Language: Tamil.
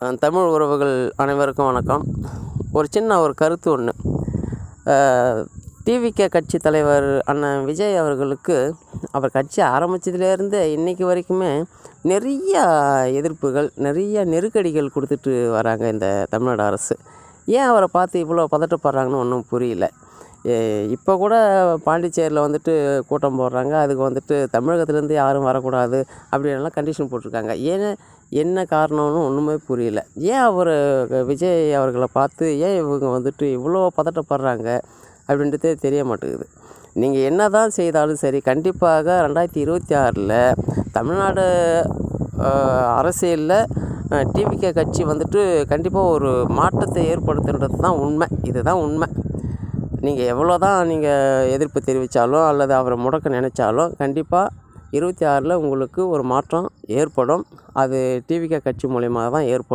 தமிழ் உறவுகள் அனைவருக்கும் வணக்கம். ஒரு சின்ன கருத்து ஒன்று. டிவிகே கட்சி தலைவர் அண்ணன் விஜய் அவர்களுக்கு அவர் கட்சி ஆரம்பித்ததுலேருந்து இன்றைக்கி வரைக்குமே நிறைய எதிர்ப்புகள், நிறைய நெருக்கடிகள் கொடுத்துட்டு வராங்க இந்த தமிழ்நாடு அரசு. ஏன் அவரை பார்த்து இவ்வளோ பதட்டப்படுறாங்கன்னு ஒன்றும் புரியல. இப்போ கூட பாண்டிச்சேரியில் கூட்டம் போடுறாங்க. அதுக்கு தமிழகத்துலேருந்து யாரும் வரக்கூடாது அப்படின்லாம் கண்டிஷன் போட்டிருக்காங்க. என்ன காரணம்னு ஒன்றுமே புரியல. ஏன் அவர் விஜய் அவர்களை பார்த்து ஏன் இவங்க இவ்வளோ பதட்டப்படுறாங்க அப்படின்றதே தெரிய மாட்டேங்குது. நீங்கள் என்ன தான் செய்தாலும் சரி, கண்டிப்பாக 2026 தமிழ்நாடு அரசியலில் டிவிகே கட்சி கண்டிப்பாக ஒரு மாற்றத்தை ஏற்படுத்துன்றது தான் உண்மை. இதுதான் உண்மை. நீங்கள் எவ்வளோ தான் நீங்கள் எதிர்ப்பு தெரிவித்தாலும் அல்லது அவரை முடக்க நினச்சாலும் கண்டிப்பாக 26 உங்களுக்கு ஒரு மாற்றம் ஏற்படும். அது டிவிகே கட்சி மூலியமாக தான் ஏற்படும்.